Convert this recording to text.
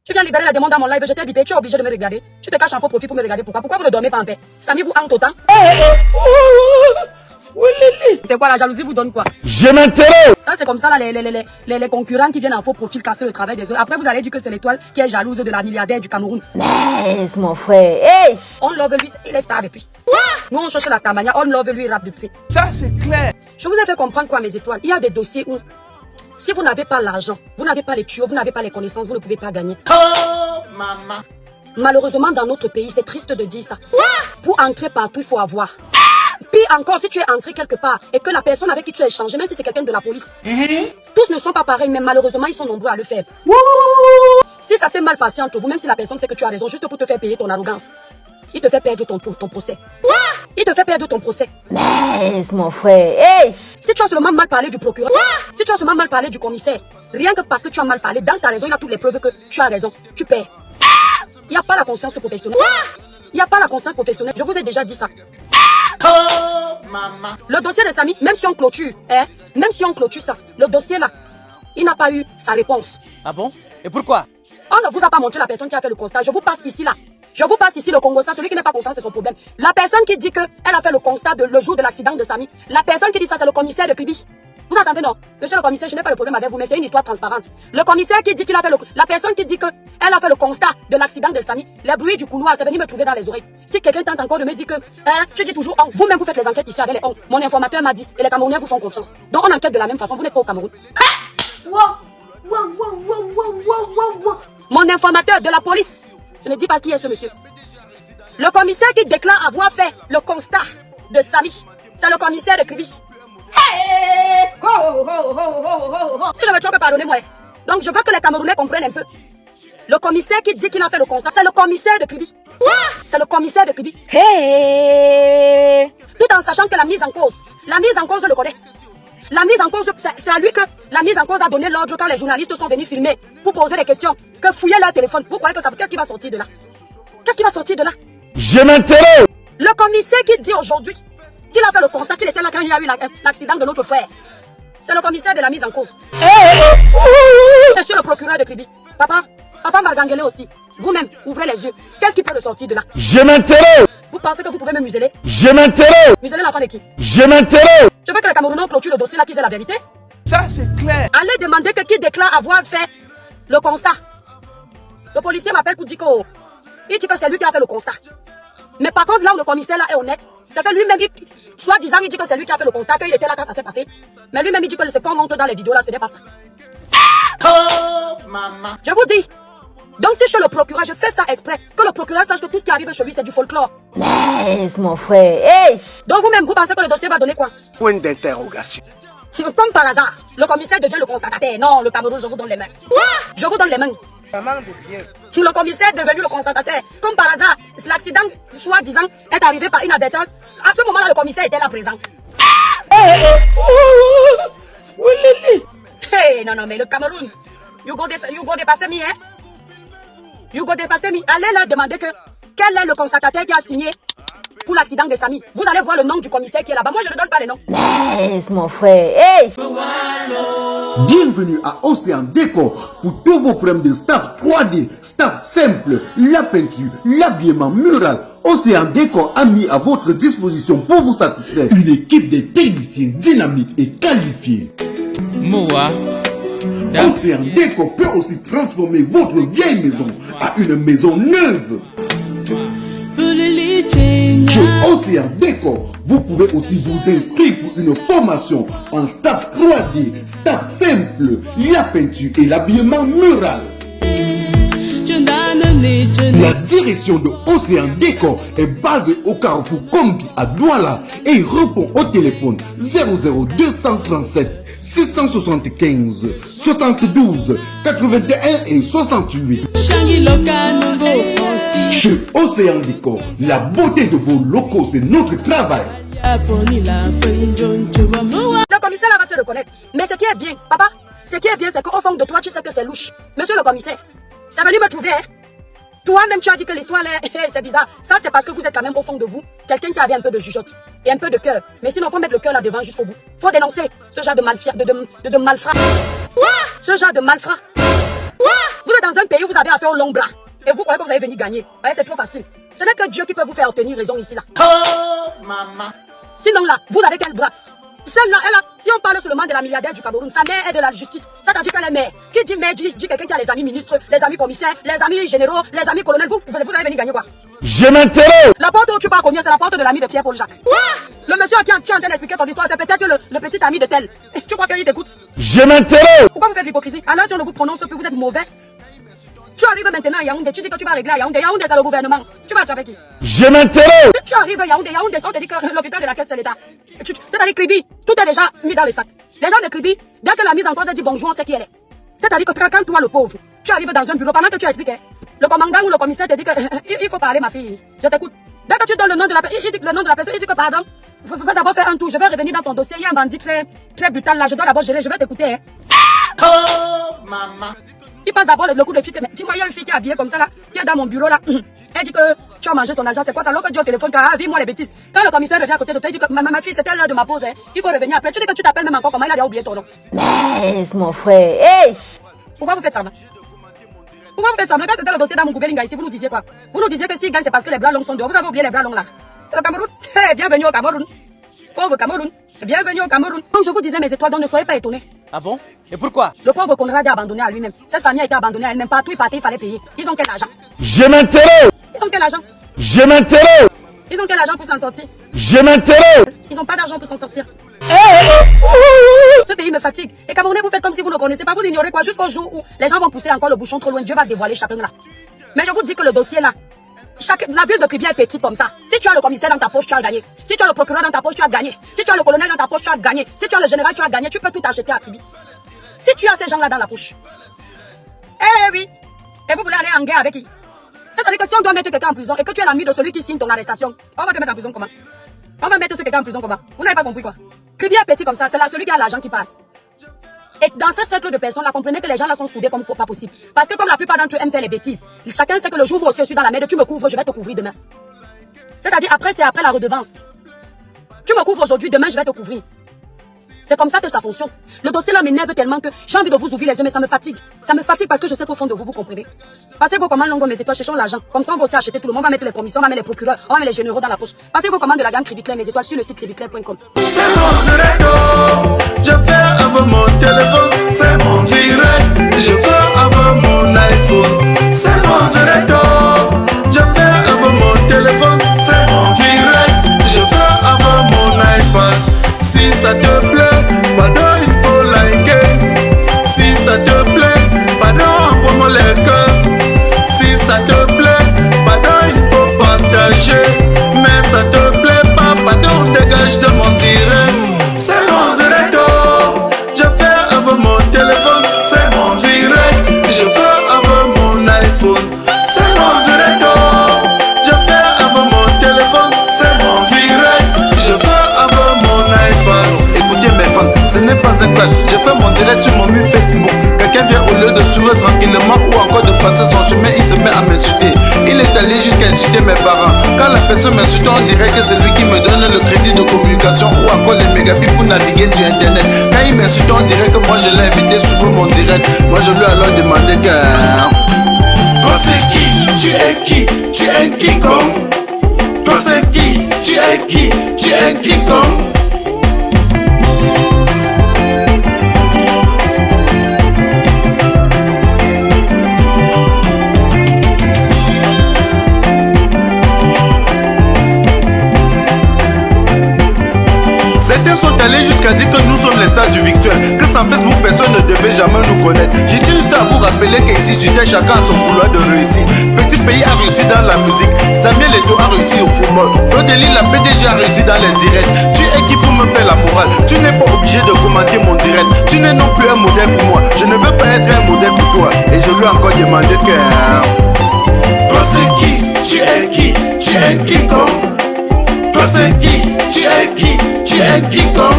Tu viens libérer la demande dans mon live, je t'ai invité, tu es obligé de me regarder. Tu te caches en faux profil pour me regarder. Pourquoi vous ne dormez pas en paix? Samy vous hante autant. C'est quoi la jalousie vous donne quoi? Je m'intéresse. Ça c'est comme ça là, les concurrents qui viennent en faux profil casser le travail des autres. Après vous allez dire que c'est l'étoile qui est jalouse de la milliardaire du Cameroun. Nice mon frère. Hey. On love lui, il est star depuis. Nous on cherche la starmania, on love lui, il rappe depuis. Ça c'est clair. Je vous ai fait comprendre quoi mes étoiles. Il y a des dossiers où si vous n'avez pas l'argent, vous n'avez pas les tuyaux, vous n'avez pas les connaissances, vous ne pouvez pas gagner. Oh maman. Malheureusement dans notre pays, c'est triste de dire ça. Pour entrer partout, il faut avoir. Puis encore, si tu es entré quelque part et que la personne avec qui tu as échangé, même si c'est quelqu'un de la police, tous ne sont pas pareils, mais malheureusement, ils sont nombreux à le faire. Si ça s'est mal passé entre vous, même si la personne sait que tu as raison, juste pour te faire payer ton arrogance, il te fait perdre ton procès. Il te fait perdre ton procès. Nice mon frère. Hey. Si tu as seulement mal parlé du procureur, si tu as seulement mal parlé du commissaire, rien que parce que tu as mal parlé, dans ta raison, il y a toutes les preuves que tu as raison, tu perds. Il n'y a pas la conscience professionnelle. Il n'y a pas la conscience professionnelle. Je vous ai déjà dit ça. Oh maman. Le dossier de Samy, même si on clôture, même si on clôture ça, le dossier là, il n'a pas eu sa réponse. Ah bon? Et pourquoi? On ne vous a pas montré la personne qui a fait le constat. Je vous passe ici là. Je vous passe ici le Congo. Ça, celui qui n'est pas content, c'est son problème. La personne qui dit qu'elle a fait le constat le jour de l'accident de Samy, la personne qui dit ça, c'est le commissaire de Kribi. Vous entendez, non? Monsieur le commissaire, je n'ai pas de problème avec vous, mais c'est une histoire transparente. Le commissaire qui dit qu'il a fait la personne qui dit qu'elle a fait le constat de l'accident de Samy, les bruits du couloir, c'est venu me trouver dans les oreilles. Si quelqu'un tente encore de me dire que, tu dis toujours, vous-même vous faites les enquêtes ici avec les on. Mon informateur m'a dit, et les Camerounais vous font confiance. Donc on enquête de la même façon, vous n'êtes pas au Cameroun. Mon informateur de la police, je ne dis pas qui est ce monsieur. Le commissaire qui déclare avoir fait le constat de Samy, c'est le commissaire de Kribi. Si je me trompe, pardonnez-moi. Donc je veux que les Camerounais comprennent un peu. Le commissaire qui dit qu'il a fait le constat, c'est le commissaire de Kribi. C'est le commissaire de Kribi. Tout en sachant que la mise en cause, je le connais. La mise en cause, c'est à lui que la mise en cause a donné l'ordre quand les journalistes sont venus filmer pour poser des questions, que fouiller leur téléphone. Vous croyez que ça, qu'est-ce qui va sortir de là? Qu'est-ce qui va sortir de là? Je m'intéresse. Le commissaire qui dit aujourd'hui qu'il a fait le constat qu'il était là quand il y a eu l'accident de notre frère, c'est le commissaire de la mise en cause. Monsieur le procureur de Kribi, papa Marganguele aussi, vous-même, ouvrez les yeux. Qu'est-ce qui peut ressortir de là? Je m'intéresse. Vous pensez que vous pouvez me museler? Je m'intéresse. Museler l'enfant de qui? Je m'intéresse. Je veux que les Camerounais clôturent le dossier là, qu'ils aient la vérité. Ça c'est clair. Allez demander que qui déclare avoir fait le constat. Le policier m'appelle pour dire il dit que c'est lui qui a fait le constat. Mais par contre, là où le commissaire là est honnête, c'est que lui-même, soi-disant, il dit que c'est lui qui a fait le constat, qu'il était là quand ça s'est passé. Mais lui-même, il dit que ce qu'on montre dans les vidéos là, ce n'est pas ça. Oh maman. Je vous dis. Donc si je suis le procureur, je fais ça exprès. Que le procureur sache que tout ce qui arrive chez lui, c'est du folklore. Nice mon frère. Hey. Donc vous-même, vous pensez que le dossier va donner quoi? Point d'interrogation. Comme par hasard, le commissaire devient le constatataire. Non, le Cameroun, je vous donne les mains. Je vous donne les mains. Maman de Dieu. Le commissaire est devenu le constatataire. Comme par hasard, l'accident, soi-disant, est arrivé par inadvertance. À ce moment-là, le commissaire était là présent. Hey, non, mais le Cameroun, you go dépasser me, hein? You go dépasser me. Allez leur demander quel est le constatataire qui a signé pour l'accident de Samy. Vous allez voir le nom du commissaire qui est là-bas. Moi, je ne donne pas les noms. Nice mon frère. Hey. Bienvenue à Océan Décor pour tous vos problèmes de staff 3D, staff simple, la peinture, l'habillement mural. Océan Décor a mis à votre disposition pour vous satisfaire une équipe de techniciens dynamiques et qualifiés. Moa. Océan Décor peut aussi transformer votre vieille maison à une maison neuve. Chez Océan Décor, vous pouvez aussi vous inscrire pour une formation en staff 3D, staff simple, la peinture et l'habillement mural. La direction de Océan Décor est basée au carrefour Kombi à Douala et répond au téléphone 00237 675 72 81 et 68. Chez Océan Décor, la beauté de vos locaux, c'est notre travail. Le commissaire là va se reconnaître. Mais ce qui est bien, papa, ce qui est bien, c'est qu'au fond de toi, tu sais que c'est louche. Monsieur le commissaire, ça venu me trouver, hein? Toi-même, tu as dit que l'histoire, c'est bizarre. Ça, c'est parce que vous êtes quand même au fond de vous quelqu'un qui avait un peu de jugeote et un peu de cœur. Mais sinon, il faut mettre le cœur là devant jusqu'au bout. Il faut dénoncer ce genre de malfrat. Ce genre de malfrat. Vous êtes dans un pays où vous avez affaire au long bras. Et vous croyez que vous allez venir gagner. Ouais, c'est trop facile. Ce n'est que Dieu qui peut vous faire obtenir raison ici là. Oh, maman. Sinon là, vous avez quel bras? Celle-là, elle a, si on parle seulement de la milliardaire du Cameroun, sa mère est de la justice. Ça veut dire qu'elle est mère. Qui dit mère dit quelqu'un qui a les amis ministres, les amis commissaires, les amis généraux, les amis colonels. Vous allez venir gagner quoi? Je m'interroge. La porte où tu pars combien? C'est la porte de l'ami de Pierre-Paul Jacques. Le monsieur à qui tu es en train d'expliquer ton histoire, c'est peut-être le petit ami de tel. Tu crois qu'il t'écoute? Je m'interroge. Pourquoi vous faites l'hypocrisie? Alors si on ne vous prononce plus, vous êtes mauvais. Tu arrives maintenant à Yaoundé, tu dis que tu vas régler à Yaoundé. Yaoundé, c'est le gouvernement. Tu vas attraper qui? Je m'interroge. Tu arrives à Yaoundé, on te dit que l'hôpital de la caisse, c'est l'État. C'est-à-dire Kribi, tout est déjà mis dans le sac. Les gens de Kribi, dès que la mise en cause a dit bonjour, on sait qui elle est. C'est-à-dire que quand toi, le pauvre, tu arrives dans un bureau, pendant que tu expliques, le commandant ou le commissaire te dit que il faut parler, ma fille. Je t'écoute. Dès que tu donnes le nom de la personne, il dit le nom de la personne, il dit que pardon, faut d'abord faire un tour. Je vais revenir dans ton dossier. Il y a un bandit très brutal là. Je dois d'abord gérer. Je vais t'écouter. Hein. Oh, maman. Il passe d'abord le coup de fil. Dis-moi, il y a une fille qui est habillée comme ça là, qui est dans mon bureau là. Elle dit que tu as mangé son argent. C'est quoi ça? Alors que Dieu au téléphone, dis-moi les bêtises. Quand le commissaire revient à côté de toi, il dit que ma fille, c'était l'heure de ma pause. Hein. Il faut revenir après. Tu dis que tu t'appelles même encore comment? Il a déjà oublié ton nom. Mais mon frère, hey. Pourquoi vous faites ça? Pourquoi vous faites ça? Quand c'était le dossier dans mon Goubelinga ici, vous nous disiez quoi? Vous nous disiez que s'il gagne, c'est parce que les bras longs sont dehors. Vous avez oublié les bras longs là. C'est le Cameroun. Hey, bienvenue au Cameroun. Pauvre Cameroun. Bienvenue au Cameroun. Comme je vous disais, mes étoiles, donc ne soyez pas étonnés. Ah bon? Et pourquoi? Le pauvre Conrad est abandonné à lui-même. Cette famille a été abandonnée à elle-même. Partout il partait, il fallait payer. Ils ont quel argent? Je m'interroge. Ils ont quel argent? Je m'interroge. Ils ont quel argent pour s'en sortir? Je m'interroge. Ils n'ont pas d'argent pour s'en sortir. Ce pays me fatigue. Et Camerounais, vous faites comme si vous ne connaissez pas. Vous ignorez quoi? Jusqu'au jour où les gens vont pousser encore le bouchon trop loin. Dieu va dévoiler chacun là. Mais je vous dis que le dossier là, la ville de Kribi est petite comme ça. Si tu as le commissaire dans ta poche, tu as gagné. Si tu as le procureur dans ta poche, tu as gagné. Si tu as le colonel dans ta poche, tu as gagné. Si tu as le général, tu as gagné. Tu peux tout acheter à Kribi. Si tu as ces gens-là dans la poche. Eh oui. Et vous voulez aller en guerre avec qui? C'est-à-dire que si on doit mettre quelqu'un en prison et que tu es l'ami de celui qui signe ton arrestation, on va te mettre en prison comment? On va mettre ce quelqu'un en prison comment? Vous n'avez pas compris quoi? Kribi est petit comme ça, c'est là celui qui a l'argent qui parle. Et dans ce cercle de personnes, là, comprenez que les gens là sont soudés comme pas possible. Parce que comme la plupart d'entre eux aiment faire les bêtises, chacun sait que le jour où aussi je suis dans la merde, tu me couvres, je vais te couvrir demain. C'est-à-dire après, c'est après la redevance. Tu me couvres aujourd'hui, demain je vais te couvrir. C'est comme ça que ça fonctionne. Le dossier là m'énerve tellement que j'ai envie de vous ouvrir les yeux, mais ça me fatigue. Ça me fatigue parce que je sais qu'au fond de vous, vous comprenez. Passez vos commandes longues, mes étoiles, cherchons l'argent. Comme ça, on va aussi acheter tout le monde. On va mettre les commissions, on va mettre les procureurs, on va mettre les généraux dans la poche. Passez vos commandes de la gamme Kriviclair, mes étoiles, sur le site kriviclair.com. C'est mon direct, je fais avec mon téléphone. C'est mon direct, je fais avec mon iPhone. C'est mon direct, je fais avec mon téléphone. C'est mon direct, je fais avec mon iPad. Si ça te plaît, pardon, il faut liker. Si ça te plaît, pardon, envoie-moi les cœurs. Si ça te plaît, pardon, il faut partager. Mais ça te plaît pas, pardon, dégage de mon direct. C'est mon direct, je fais avec mon téléphone. C'est mon direct, je fais avec mon iPhone. C'est mon direct, je fais avec mon téléphone. C'est mon direct, je fais avec mon iPad. Écoutez mes fans, ce n'est pas un clash. Je fais mon direct sur mon mur Facebook. Quelqu'un vient au lieu de suivre tranquillement ou encore de passer son chemin, il se met à m'insulter. Il est allé jusqu'à insulter mes parents. Quand la personne m'insulte, on dirait que c'est lui qui me donne le crédit de communication ou encore les mégabits pour naviguer sur internet. Quand il m'insulte, on dirait que moi je l'ai invité sur mon direct. Moi je lui ai alors demandé que... Toi c'est qui? Tu es qui? Tu es un King Kong. Toi c'est qui? Tu es qui? Tu es un King Kong. Certains sont allés jusqu'à dire que nous sommes les stars du virtuel, que sans Facebook personne ne devait jamais nous connaître. J'ai juste à vous rappeler qu'ici sur Terre chacun a son couloir de réussite. Petit pays a réussi dans la musique, Samuel Eto'o a réussi au football, Flodeli la PDG a réussi dans les directs. Tu es qui pour me faire la morale? Tu n'es pas obligé de commenter mon direct. Tu n'es non plus un modèle pour moi. Je ne veux pas être un modèle pour toi. Et je lui ai encore demandé que... Toi c'est qui? Tu es qui? Tu es un King Kong. Toi c'est qui? Tu es qui? Tu es un King Kong.